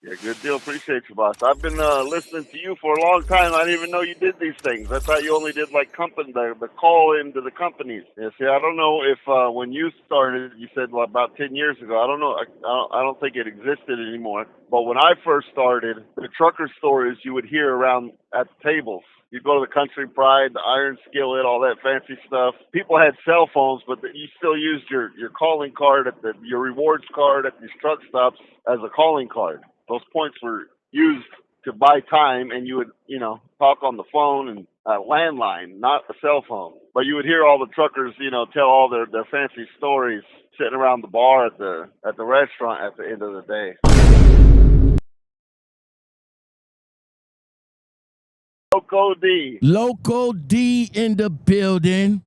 Yeah, good deal. Appreciate you, boss. I've been listening to you for a long time. I didn't even know you did these things. I thought you only did like the call into the companies. Yeah, see, I don't know if when you started, you said about 10 years ago. I don't know. I don't think it existed anymore. But when I first started, the trucker stories you would hear around at the tables. You go to the Country Pride, the Iron Skillet, all that fancy stuff. People had cell phones, but you still used your calling card your rewards card at these truck stops as a calling card. Those points were used to buy time, and you would, talk on the phone and landline, not a cell phone. But you would hear all the truckers, tell all their fancy stories sitting around the bar at the restaurant at the end of the day. LOCO-D. LOCO-D in the building.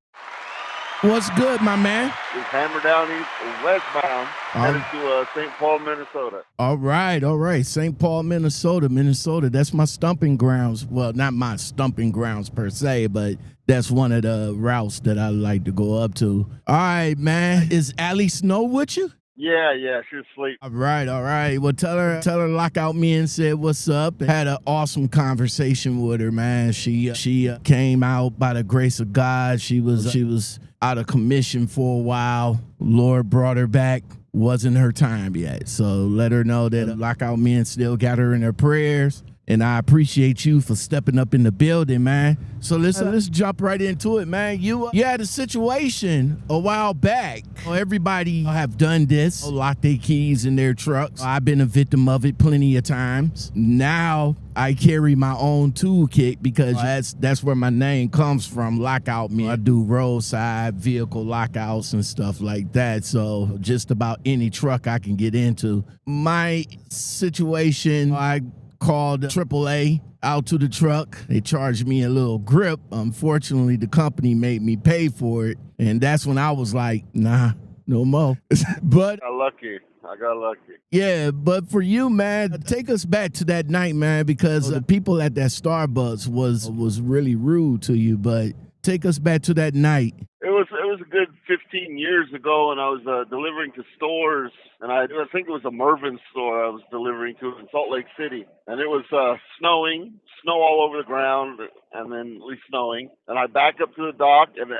What's good, my man? It's hammer down east, westbound, headed to St. Paul, Minnesota. All right. St. Paul, Minnesota. That's my stumping grounds. Well, not my stumping grounds per se, but that's one of the routes that I like to go up to. All right, man. Is Allie Snow with you? Yeah, she's asleep. All right. Well, tell her Lockoutmen said what's up. Had an awesome conversation with her, man. She came out by the grace of God. She was out of commission for a while. Lord brought her back. Wasn't her time yet. So let her know that Lockoutmen still got her in their prayers. And I appreciate you for stepping up in the building, man. So let's jump right into it, man. You had a situation a while back. Everybody have done this, lock their keys in their trucks. I've been a victim of it plenty of times. Now I carry my own toolkit because that's where my name comes from, Lockoutmen. I do roadside vehicle lockouts and stuff like that. So just about any truck I can get into. My situation, I called AAA out to the truck. They charged me a little grip. Unfortunately, the company made me pay for it. And that's when I was like, nah, no more. But I got lucky. Yeah, but for you, man, take us back to that night, man, because the people at that Starbucks was really rude to you. But take us back to that night. It was a good 15 years ago, and I was delivering to stores, and I think it was a Mervyn store I was delivering to in Salt Lake City, and it was snowing, snow all over the ground, and then snowing, and I back up to the dock, and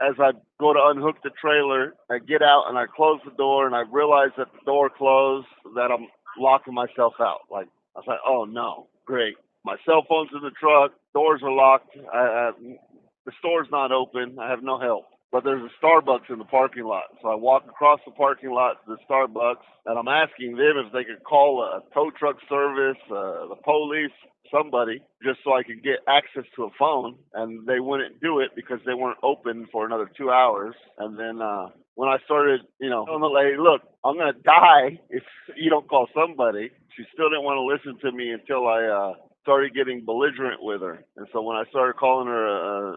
as I go to unhook the trailer, I get out and I close the door, and I realize that the door closed, that I'm locking myself out. Like, I was like, oh no, great. My cell phone's in the truck, doors are locked, the store's not open, I have no help. But there's a Starbucks in the parking lot. So I walk across the parking lot to the Starbucks, and I'm asking them if they could call a tow truck service, the police, somebody, just so I could get access to a phone. And they wouldn't do it because they weren't open for another 2 hours. And then when I started, telling the lady, look, I'm going to die if you don't call somebody, she still didn't want to listen to me until I started getting belligerent with her. And so when I started calling her,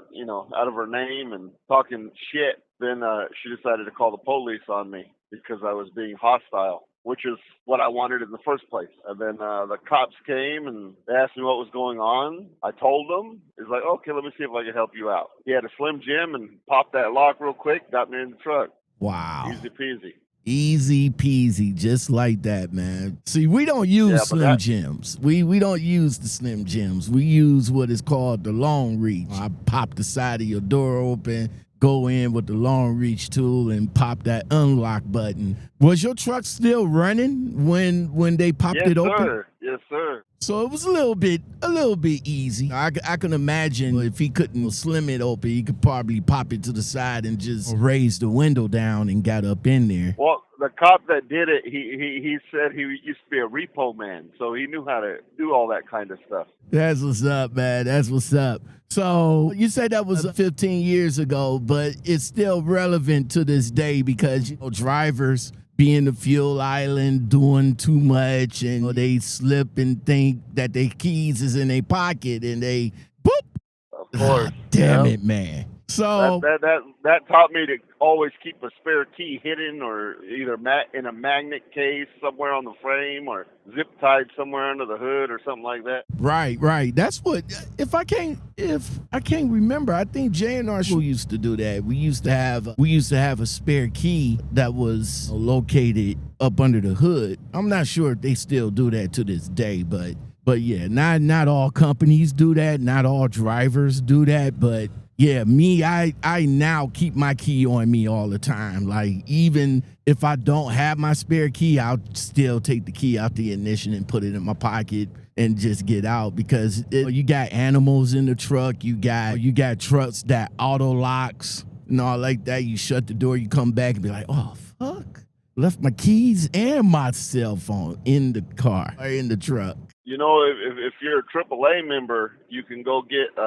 out of her name and talking shit, then she decided to call the police on me because I was being hostile, which is what I wanted in the first place. And then the cops came and they asked me what was going on. I told them. It's like, okay, let me see if I can help you out. He had a Slim Jim and popped that lock real quick, got me in the truck. Wow. Easy peasy. Easy peasy, just like that, man. See, we don't use Slim Jims. We don't use the Slim Jims. We use what is called the long reach. I pop the side of your door open, go in with the long reach tool, and pop that unlock button. Was your truck still running when they popped it open? Yes, sir. So it was a little bit easy. I can imagine if he couldn't slim it open, he could probably pop it to the side and just raise the window down and got up in there. Well, the cop that did it, he said he used to be a repo man, so he knew how to do all that kind of stuff. That's what's up, man. That's what's up. So you said that was 15 years ago, but it's still relevant to this day because drivers be in the fuel island doing too much, and they slip and think that their keys is in their pocket, and they boop. Of course. Damn it, man. So that taught me to always keep a spare key hidden, or either in a magnet case somewhere on the frame, or zip tied somewhere under the hood, or something like that. Right. That's what. If I can't remember, I think J&R School used to do that. We used to have a spare key that was located up under the hood. I'm not sure if they still do that to this day, but yeah, not all companies do that. Not all drivers do that, but. Yeah, me, I now keep my key on me all the time. Like, even if I don't have my spare key, I'll still take the key out the ignition and put it in my pocket and just get out, because you got animals in the truck. You got trucks that auto locks and all like that. You shut the door, you come back and be like, oh, fuck. Left my keys and my cell phone in the car or in the truck. You know, if you're a AAA member, you can go get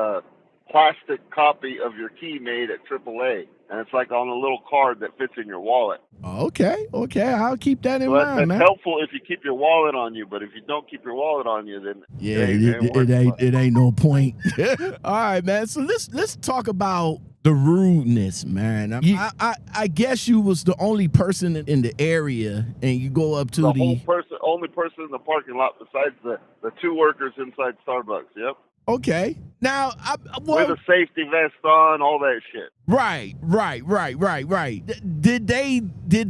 plastic copy of your key made at AAA, and it's like on a little card that fits in your wallet. Okay, I'll keep that in mind, that's man. helpful if you keep your wallet on you, but if you don't keep your wallet on you, then it ain't no point. All right, man. So let's talk about the rudeness, man. I guess you was the only person in the area, and you go up to the only person in the parking lot besides the two workers inside Starbucks. Yep. Okay. Now, with a safety vest on, all that shit. Right. Did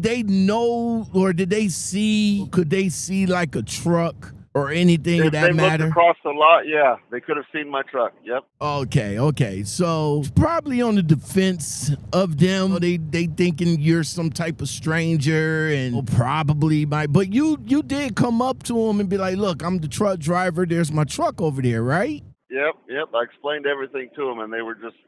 they know, or did they see? Could they see like a truck or anything of that matter? They looked across the lot. Yeah, they could have seen my truck. Yep. Okay. So probably on the defense of them, they thinking you're some type of stranger, and probably might. But you did come up to them and be like, "Look, I'm the truck driver. There's my truck over there, right?" Yep. I explained everything to them, and they were just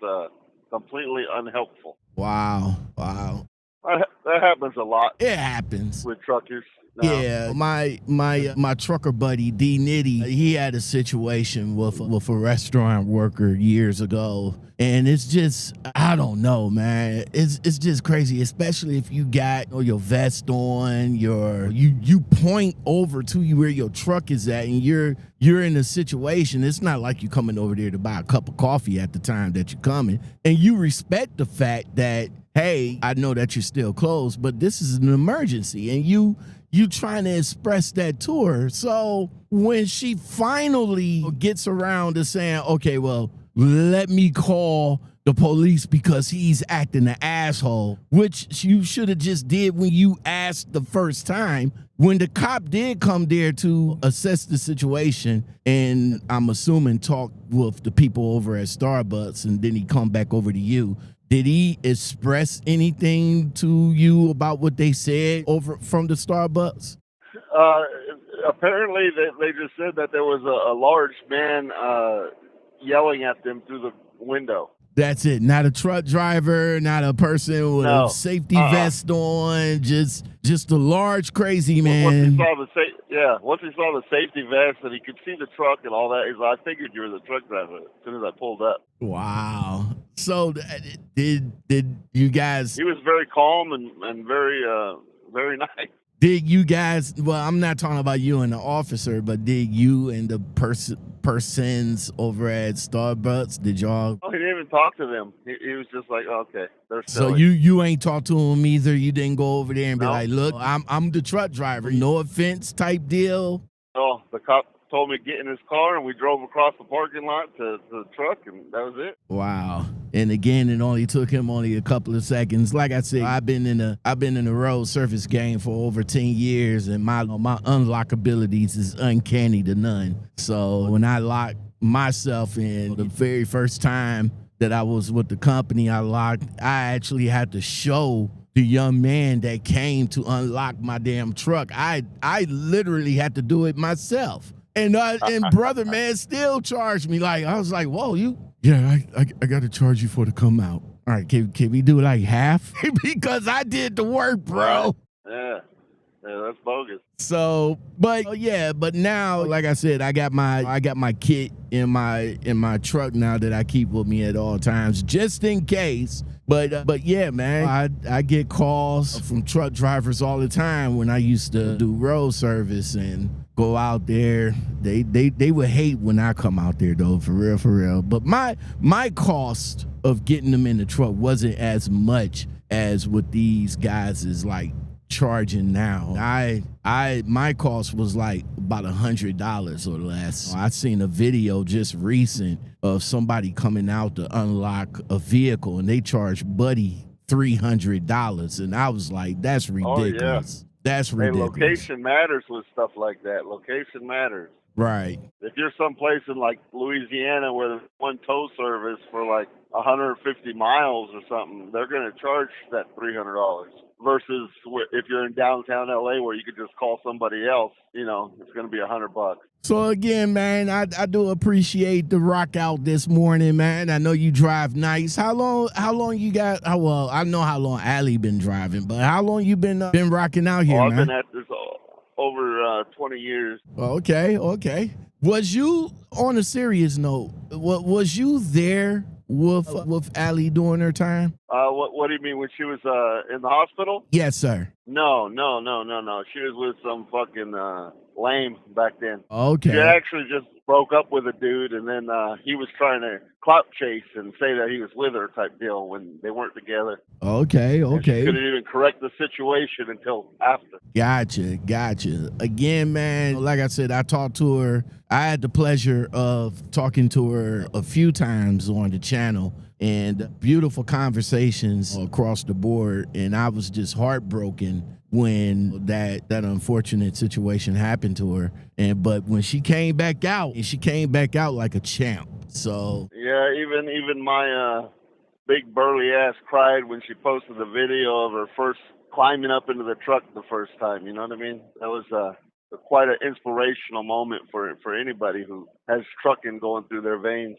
completely unhelpful. Wow. That happens a lot. It happens with truckers. No. Yeah, my trucker buddy D Nitty, he had a situation with a restaurant worker years ago, and it's just, I don't know, man. It's just crazy, especially if you got your vest on, you point over to where your truck is at, and you're in a situation. It's not like you coming over there to buy a cup of coffee at the time that you're coming, and you respect the fact that, hey, I know that you're still closed, but this is an emergency, and you trying to express that to her. So when she finally gets around to saying, okay, well, let me call the police because he's acting an asshole, which you should have just did when you asked the first time, when the cop did come there to assess the situation, and I'm assuming talk with the people over at Starbucks, and then he come back over to you. Did he express anything to you about what they said over from the Starbucks? Apparently, they just said that there was a large man yelling at them through the window. That's it. Not a truck driver, not a person with a safety vest on. Just a large, crazy man. Once he saw the safety vest and he could see the truck and all that, I figured you were the truck driver as soon as I pulled up. Wow. So did you guys? He was very calm and very nice. Did you guys? Well, I'm not talking about you and the officer, but did you and the persons over at Starbucks? Did y'all? Oh, he didn't even talk to them. He was just like, oh, okay, they're silly. So you ain't talked to him either. You didn't go over there and be like, look, I'm the truck driver. No offense, type deal. Oh, the cop told me to get in his car, and we drove across the parking lot to the truck, and that was it. Wow. And again, it only took him a couple of seconds. Like I said, I've been in the road surface game for over 10 years, and my unlock abilities is uncanny to none. So when I locked myself in the very first time that I was with the company I actually had to show the young man that came to unlock my damn truck. I literally had to do it myself. And brother, man, still charged me. Like, I was like, whoa, I got to charge you for to come out. All right, can we do like half? Because I did the work, bro. Yeah, that's bogus. So, but now, like I said, I got my kit in my truck now that I keep with me at all times, just in case. But yeah, man, I get calls from truck drivers all the time when I used to do road service, and go out there. They would hate when I come out there though, for real. But my cost of getting them in the truck wasn't as much as what these guys is like charging now. My cost was like about $100 or less. I seen a video just recent of somebody coming out to unlock a vehicle and they charged Buddy $300, and I was like, that's ridiculous. Oh, yeah. That's ridiculous. Hey, location matters with stuff like that. Location matters. Right. If you're someplace in like Louisiana where there's one tow service for like 150 miles or something, they're going to charge that $300. Versus if you're in downtown LA where you could just call somebody else, you know, it's going to be $100. So again, man, I do appreciate the rock out this morning, man. I know you drive nice. How long you got? Well, I know how long Allie been driving, but how long you been rocking out here, I've man? been at this over 20 years. Okay. Was you, on a serious note, was you there with Allie during her time? What do you mean, when she was in the hospital? Yes, sir. No. She was with some fucking lame back then. Okay. She actually just broke up with a dude, and then he was trying to clout chase and say that he was with her type deal when they weren't together. Okay. And she couldn't even correct the situation until after. Gotcha. Again, man, like I said, I talked to her. I had the pleasure of talking to her a few times on the channel, and beautiful conversations across the board. And I was just heartbroken when that unfortunate situation happened to her. But when she came back out, like a champ. So yeah, even my big burly ass cried when she posted the video of her first climbing up into the truck the first time. You know what I mean? That was quite an inspirational moment for anybody who has trucking going through their veins.